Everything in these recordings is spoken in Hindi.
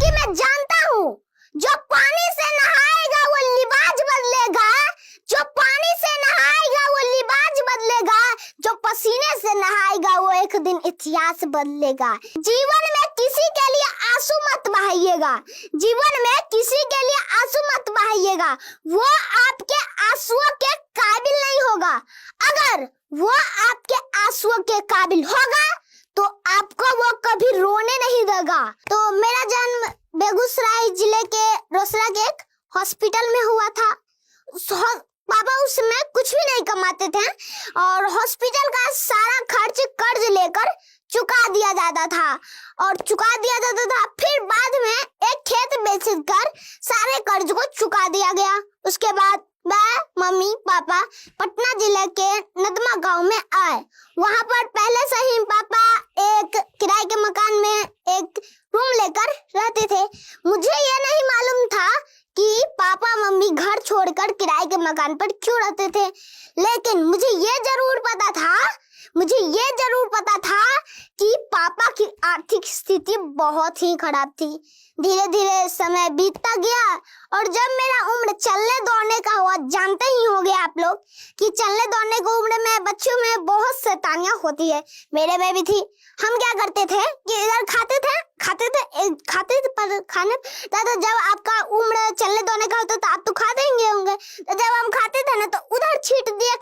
क्योंकि मैं जानता हूँ जो पानी से नहाएगा वो लिबाज बदलेगा, जो पानी से नहाएगा वो लिबाज बदलेगा, जो पसीने से नहाएगा वो एक दिन इतिहास बदलेगा। जीवन में किसी के लिए आंसू मत बहाइएगा, जीवन में किसी के लिए आंसू मत बहाइएगा, वो आपके आंसुओं के काबिल नहीं होगा। अगर वो आपके आंसुओं के काबिल होगा तो आपको वो कभी रोने नहीं देगा। तो मेरा जन्म बेगूसराय जिले के रोसड़ा के एक हॉस्पिटल में हुआ था। पापा उस समय कुछ भी नहीं कमाते थे और हॉस्पिटल का सारा खर्च कर्ज लेकर चुका दिया जाता था फिर बाद में एक खेत बेचकर सारे कर्ज को चुका दिया गया। उसके बाद मैं मम्मी पापा पटना जिले के नदमा गांव में आए। वहां पर पहले से ही पापा एक किराए के मकान में एक रूम लेकर रहते थे। मुझे ये नहीं मालूम था कि पापा मम्मी घर छोड़कर किराए के मकान पर क्यों रहते थे, लेकिन मुझे ये जरूर पता था कि पापा की आर्थिक स्थिति बहुत ही खराब थी। धीरे धीरे समय बीतता गया और जब मेरा उम्र चलने दौड़ने का हुआ, जानते ही होंगे आप लोग कि चलने दौड़ने की उम्र में बच्चों में बहुत शैतानियां होती है, मेरे में भी थी। हम क्या करते थे कि इधर खाते थे पर खाने तो जब आपका उम्र चलने दौड़ने का होता तो आप तो खाते ही होंगे, तो जब हम खाते थे ना तो उधर छींट दिए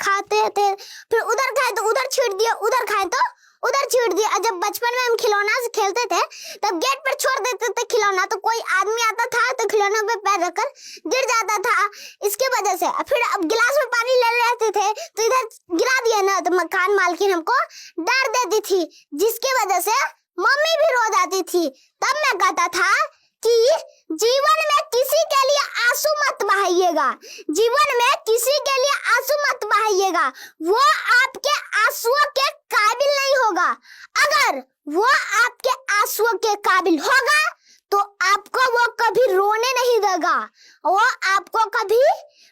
खाते थे, फिर उधर खाए तो उधर छींट दिए, उधर खाए तो उधर छींट दिया। और जब बचपन में हम खिलौना से खेलते थे तब गेट पर छोड़ देते थे खिलौना, तो कोई आदमी आता था तो खिलौना पे पैर रखकर गिर जाता था। इसके वजह से फिर अब गिलास में पानी ले लेते थे तो इधर गिरा दिया ना तो मकान मालकिन हमको डर देती थी, जिसकी वजह से मम्मी भी रो जाती थी। तब मैं कहता था कि जीवन में किसी के लिए आंसू मत बहाइएगा, जीवन में किसी के लिए आंसू मत बहाइएगा, वो आपके आंसुओं के काबिल नहीं होगा। अगर वो आपके आंसुओं के काबिल होगा तो आपको वो कभी रोने नहीं देगा, वो आपको कभी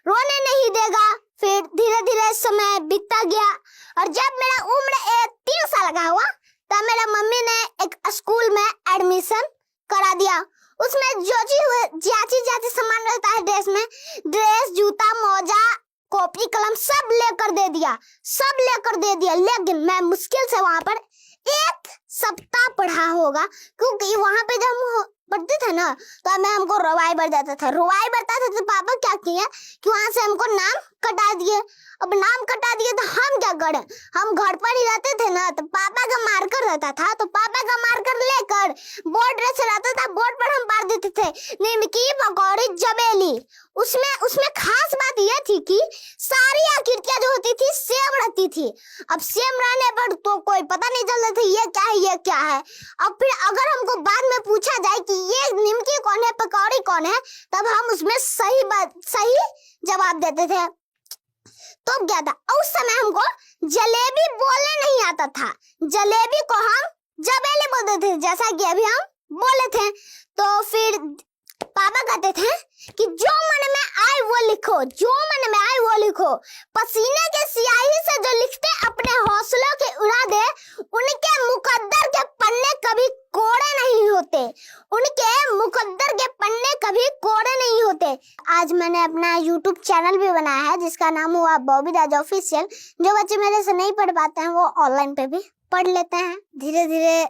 रोने नहीं देगा। फिर धीरे धीरे समय बीतता गया और जब मेरा उम्र 3 साल का हुआ तब मेरा मम्मी ने एक स्कूल में एडमिशन करा दिया। उसमें जाती सामान रहता है ड्रेस में, ड्रेस जूता मोजा कॉपी कलम सब लेकर दे दिया। लेकिन मैं मुश्किल से वहां पर 1 सप्ताह पढ़ा होगा, क्योंकि वहां पे जब हम पढ़ते थे ना तो हमको रोवाई बढ़ जाता था। तो पापा क्या किए कि वहां से हमको नाम कटा दिए। अब नाम कटा दिए तो हम क्या करें, हम घर पर ही रहते थे ना, तो पापा का मार्कर रहता था तो पापा का मार्कर लेकर बोर्ड से रहता था, बोर्ड पर हम मार देते थे निमकी पकौड़ी जबेली। उसमें खास बात यह थी कि सारी आकृतियां जो होती थी सेम रहती थी। अब सेम रहने पर तो कोई पता नहीं चलता था ये क्या है। अब फिर अगर हमको बाद में पूछा जाए कि ये निमकी कौन है पकौड़ी कौन है, तब हम उसमें सही जवाब देते थे। तो क्या था, उस समय हमको जलेबी बोलने नहीं आता था, जलेबी को हम जबेली बोलते थे, जैसा कि अभी हम बोले थे। तो फिर पापा कहते थे कि जो मन में आए वो लिखो, पसीने के स्याही से जो लिखते अपने हौसलों के उड़ा दे, उनके मुकद्दर के पन्ने कभी कोरे नहीं होते। आज मैंने अपना YouTube चैनल भी बनाया है जिसका नाम हुआ बॉबी राज ऑफिशियल। जो बच्चे मेरे से नहीं पढ़ पाते हैं वो ऑनलाइन पे भी पढ़ लेते हैं। धीरे धीरे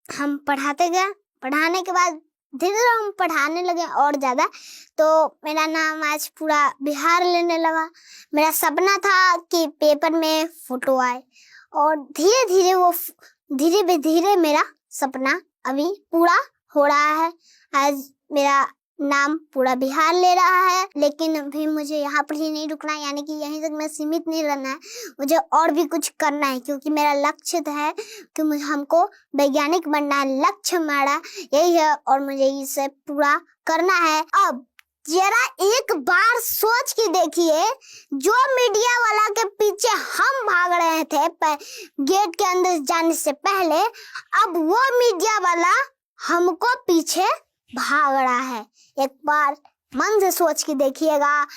हम पढ़ाते गए, पढ़ाने के बाद धीरे धीरे हम पढ़ाने लगे और ज्यादा, तो मेरा नाम आज पूरा बिहार लेने लगा। मेरा सपना था कि पेपर में फोटो आए और धीरे धीरे मेरा सपना अभी पूरा हो रहा है। आज मेरा नाम पूरा बिहार ले रहा है, लेकिन अभी मुझे यहाँ पर ही नहीं रुकना है, यानी कि यहीं तक मैं सीमित नहीं रहना है, मुझे और भी कुछ करना है, क्योंकि मेरा लक्ष्य है कि हमको वैज्ञानिक बनना है। लक्ष्य हमारा यही है और मुझे इसे पूरा करना है। अब जरा एक बार सोच के देखिए, जो मीडिया वाला के पीछे हम भाग रहे थे गेट के अंदर जाने से पहले, अब वो मीडिया वाला हमको पीछे भाग रहा है। एक बार मन से सोच के देखिएगा।